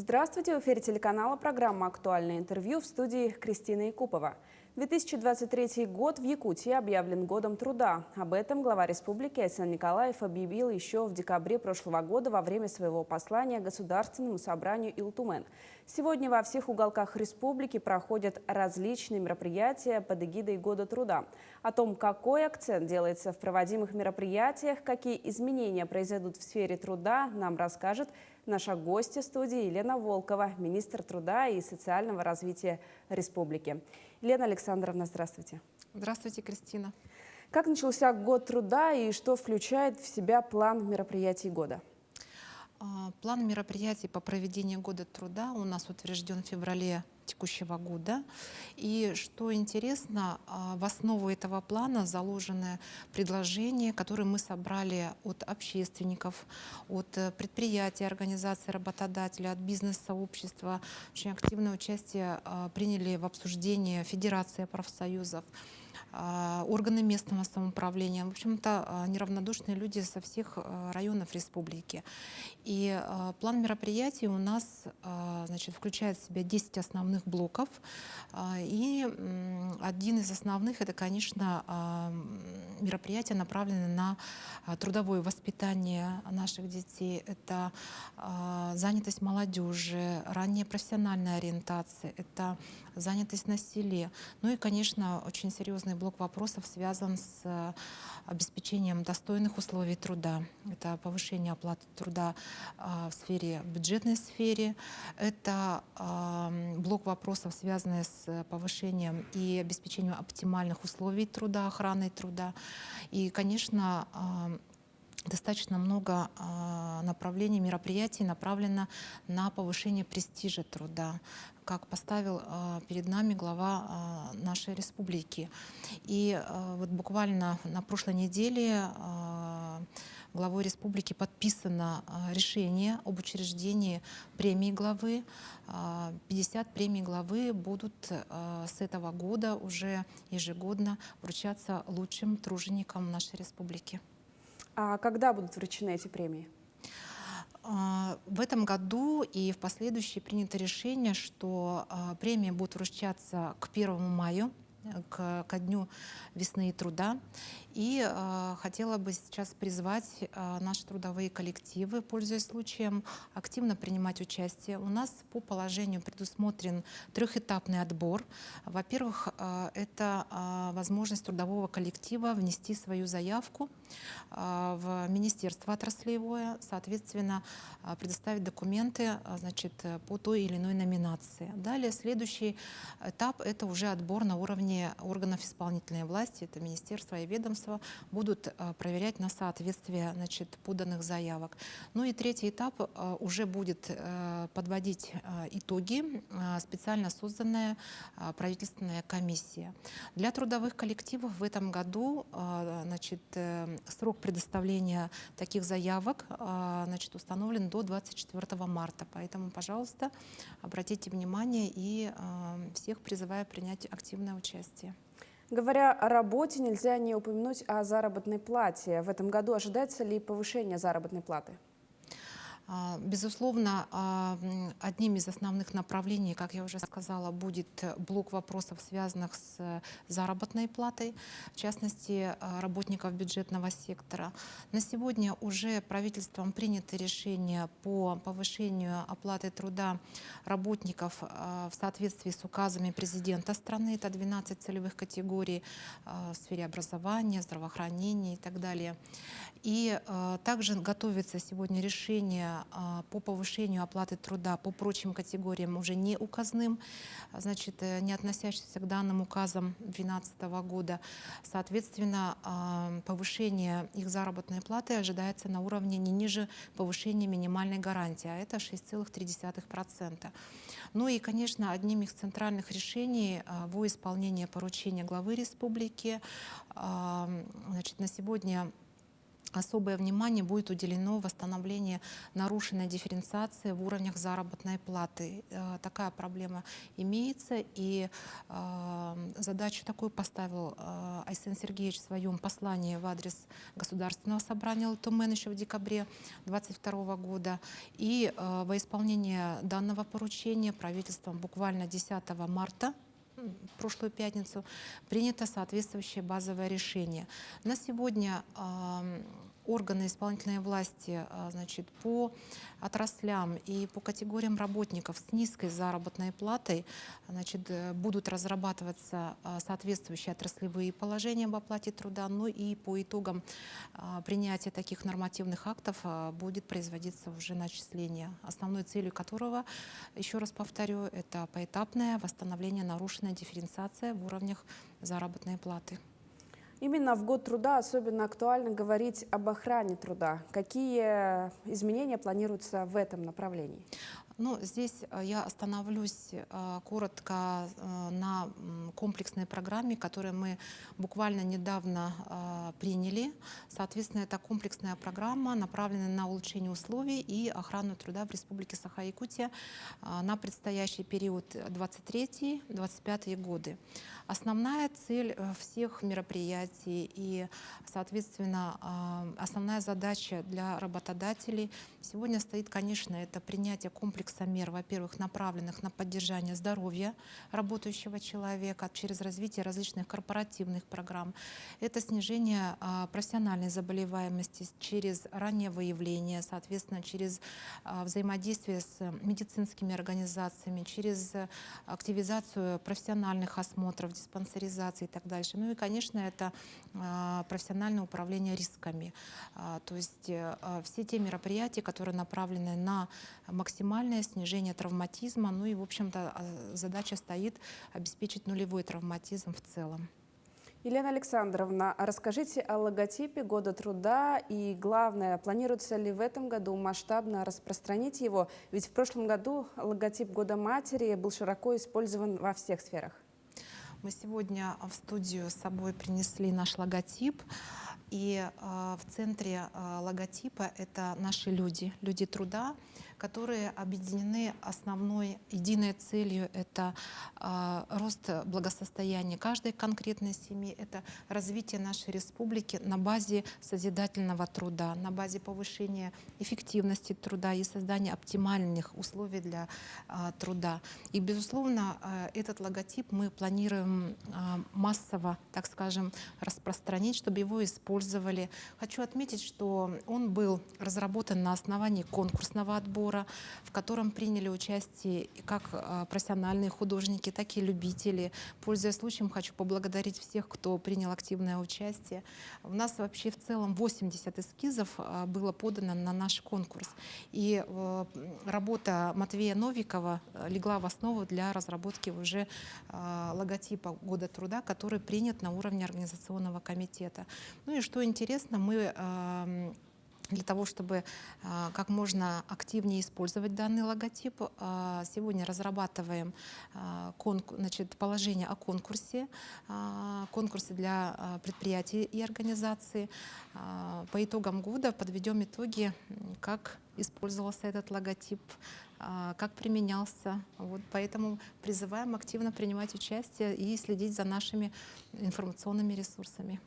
Здравствуйте! В эфире телеканала программа «Актуальное интервью», в студии Кристина Якупова. 2023 год в Якутии объявлен годом труда. Об этом глава республики Айсан Николаев объявил еще в декабре прошлого года во время своего послания Государственному собранию Илтумен. Сегодня во всех уголках республики проходят различные мероприятия под эгидой Года труда. О том, какой акцент делается в проводимых мероприятиях, какие изменения произойдут в сфере труда, нам расскажет наша гостья студии Елена Волкова, министр труда и социального развития республики. Елена Александровна, здравствуйте. Здравствуйте, Кристина. Как начался год труда и что включает в себя план мероприятий года? План мероприятий по проведению Года труда у нас утвержден в феврале текущего года. И что интересно, в основу этого плана заложены предложения, которые мы собрали от общественников, от предприятий, организаций, работодателей, от бизнес-сообщества. Очень активное участие приняли в обсуждении Федерация профсоюзов, органы местного самоуправления, в общем-то, неравнодушные люди со всех районов республики. И план мероприятий у нас включает в себя 10 основных блоков. И один из основных — это, конечно, мероприятия, направленные на трудовое воспитание наших детей. Это занятость молодежи, ранняя профессиональная ориентация, это занятость на селе. Ну и, конечно, очень серьезный блок вопросов связан с обеспечением достойных условий труда. Это повышение оплаты труда в сфере, в бюджетной сфере. Это блок вопросов, связанный с повышением и обеспечением оптимальных условий труда, охраной труда. И, конечно, достаточно много направлений, мероприятий направлено на повышение престижа труда, как поставил перед нами глава нашей республики. И вот буквально на прошлой неделе главой республики подписано решение об учреждении премии главы. 50 премий главы будут с этого года уже ежегодно вручаться лучшим труженикам нашей республики. А когда будут вручены эти премии? В этом году и в последующие принято решение, что премии будут вручаться к 1 мая, ко Дню весны и труда. И хотела бы сейчас призвать наши трудовые коллективы, пользуясь случаем, активно принимать участие. У нас по положению предусмотрен трехэтапный отбор. Во-первых, это возможность трудового коллектива внести свою заявку в министерство отраслевое, соответственно, предоставить документы, по той или иной номинации. Далее следующий этап — это уже отбор на уровне органов исполнительной власти, это министерство и ведомства, будут проверять на соответствие поданных заявок. Ну и третий этап уже будет подводить итоги специально созданная правительственная комиссия. Для трудовых коллективов в этом году срок предоставления таких заявок установлен до 24 марта. Поэтому, пожалуйста, обратите внимание и всех призываю принять активное участие. Говоря о работе, нельзя не упомянуть о заработной плате. В этом году ожидается ли повышение заработной платы? Безусловно, одним из основных направлений, как я уже сказала, будет блок вопросов, связанных с заработной платой, в частности, работников бюджетного сектора. На сегодня уже правительством принято решение по повышению оплаты труда работников в соответствии с указами президента страны. Это 12 целевых категорий в сфере образования, здравоохранения и так далее. И также готовится сегодня решение по повышению оплаты труда по прочим категориям, уже не указным, не относящимся к данным указам 2012 года. Соответственно, повышение их заработной платы ожидается на уровне не ниже повышения минимальной гарантии, а это 6,3%. Ну и, конечно, одним из центральных решений во исполнение поручения главы республики на сегодня особое внимание будет уделено восстановлению нарушенной дифференциации в уровнях заработной платы. Такая проблема имеется, и задачу такую поставил Айсен Сергеевич в своем послании в адрес Государственного собрания Лтумен еще в декабре 2022 года. И во исполнение данного поручения правительством буквально 10 марта в прошлую пятницу принято соответствующее базовое решение. На сегодня органы исполнительной власти, значит, по отраслям и по категориям работников с низкой заработной платой, значит, будут разрабатываться соответствующие отраслевые положения об оплате труда, ну и по итогам принятия таких нормативных актов будет производиться уже начисление, основной целью которого, еще раз повторю, это поэтапное восстановление нарушенной дифференциации в уровнях заработной платы. Именно в год труда особенно актуально говорить об охране труда. Какие изменения планируются в этом направлении? Ну, здесь я остановлюсь коротко на комплексной программе, которую мы буквально недавно приняли. Соответственно, эта комплексная программа направлена на улучшение условий и охрану труда в Республике Саха-Якутия на предстоящий период 23-25 годы. Основная цель всех мероприятий и, соответственно, основная задача для работодателей сегодня стоит, конечно, это принятие комплекса мер, во-первых, направленных на поддержание здоровья работающего человека через развитие различных корпоративных программ. Это снижение профессиональной заболеваемости через раннее выявление, соответственно, через взаимодействие с медицинскими организациями, через активизацию профессиональных осмотров, диспансеризации и так дальше. Ну и, конечно, это профессиональное управление рисками. То есть все те мероприятия, которые направлены на максимальное снижение травматизма. Ну и, в общем-то, задача стоит обеспечить нулевой травматизм в целом. Елена Александровна, расскажите о логотипе Года труда и, главное, планируется ли в этом году масштабно распространить его? Ведь в прошлом году логотип Года матери был широко использован во всех сферах. Мы сегодня в студию с собой принесли наш логотип. И в центре логотипа это наши люди, люди труда, которые объединены основной единой целью — это рост благосостояния каждой конкретной семьи, это развитие нашей республики на базе созидательного труда, на базе повышения эффективности труда и создания оптимальных условий для труда. И, безусловно, этот логотип мы планируем массово, так скажем, распространить, чтобы его использовали. Хочу отметить, что он был разработан на основании конкурсного отбора, в котором приняли участие как профессиональные художники, так и любители. Пользуясь случаем, хочу поблагодарить всех, кто принял активное участие. У нас вообще в целом 80 эскизов было подано на наш конкурс. И работа Матвея Новикова легла в основу для разработки уже логотипа Года труда, который принят на уровне организационного комитета. Ну и что интересно, мы для того, чтобы как можно активнее использовать данный логотип, сегодня разрабатываем положение о конкурсе для предприятий и организаций. По итогам года подведем итоги, как использовался этот логотип, как применялся. Вот, поэтому призываем активно принимать участие и следить за нашими информационными ресурсами.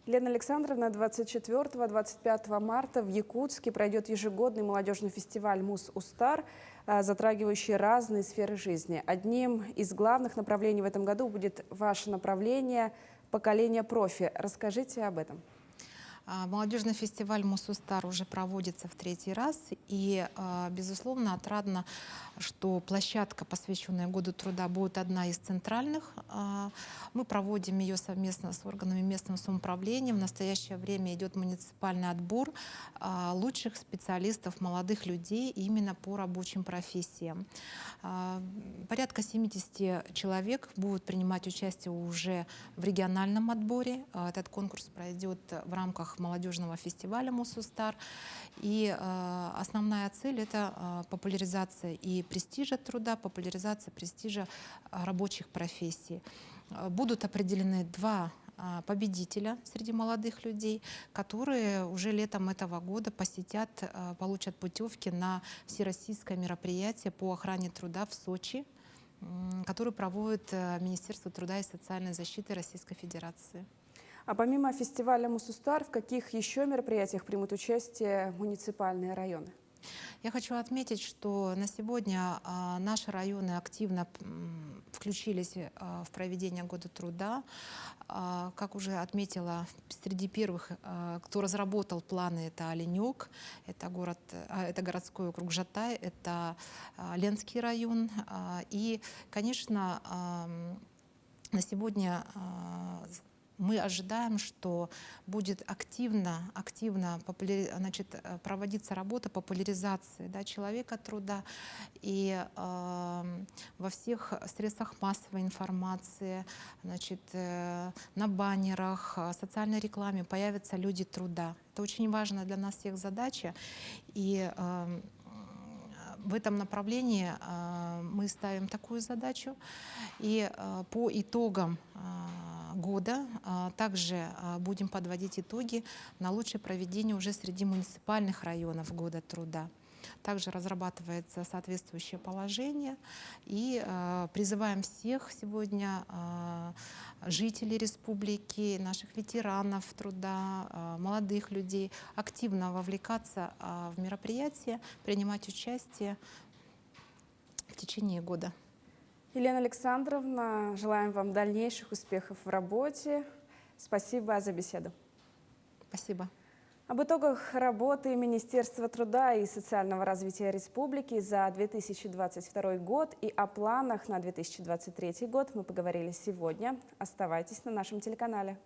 Елена Александровна, 24-25 марта в Якутске пройдет ежегодный молодежный фестиваль «Мус-Устар», затрагивающий разные сферы жизни. Одним из главных направлений в этом году будет ваше направление «Поколение профи». Расскажите об этом. Молодежный фестиваль «Мус-Устар» уже проводится в 3-й раз. И, безусловно, отрадно, что площадка, посвященная Году труда, будет одна из центральных. Мы проводим ее совместно с органами местного самоуправления. В настоящее время идет муниципальный отбор лучших специалистов, молодых людей именно по рабочим профессиям. Порядка 70 человек будут принимать участие уже в региональном отборе. Этот конкурс пройдет в рамках молодежного фестиваля «Мус-Устар». И основная цель — это популяризация и престижа труда, популяризация престижа рабочих профессий. Будут определены 2 победителя среди молодых людей, которые уже летом этого года посетят, получат путевки на всероссийское мероприятие по охране труда в Сочи, который проводит Министерство труда и социальной защиты Российской Федерации. А помимо фестиваля «Мусустар», в каких еще мероприятиях примут участие муниципальные районы? Я хочу отметить, что на сегодня наши районы активно включились в проведение Года труда. Как уже отметила, среди первых, кто разработал планы, это Оленек, это городской округ Жатай, это Ленский район. И, конечно, на сегодня мы ожидаем, что будет активно проводиться работа популяризации, да, человека труда. И во всех средствах массовой информации, на баннерах, социальной рекламе появятся люди труда. Это очень важная для нас всех задача. И в этом направлении мы ставим такую задачу. И по итогам года также будем подводить итоги на лучшее проведение уже среди муниципальных районов Года труда. Также разрабатывается соответствующее положение. И призываем всех сегодня жителей республики, наших ветеранов труда, молодых людей активно вовлекаться в мероприятия, принимать участие в течение года. Елена Александровна, желаем вам дальнейших успехов в работе. Спасибо за беседу. Спасибо. Об итогах работы Министерства труда и социального развития республики за 2022 год и о планах на 2023 год мы поговорили сегодня. Оставайтесь на нашем телеканале.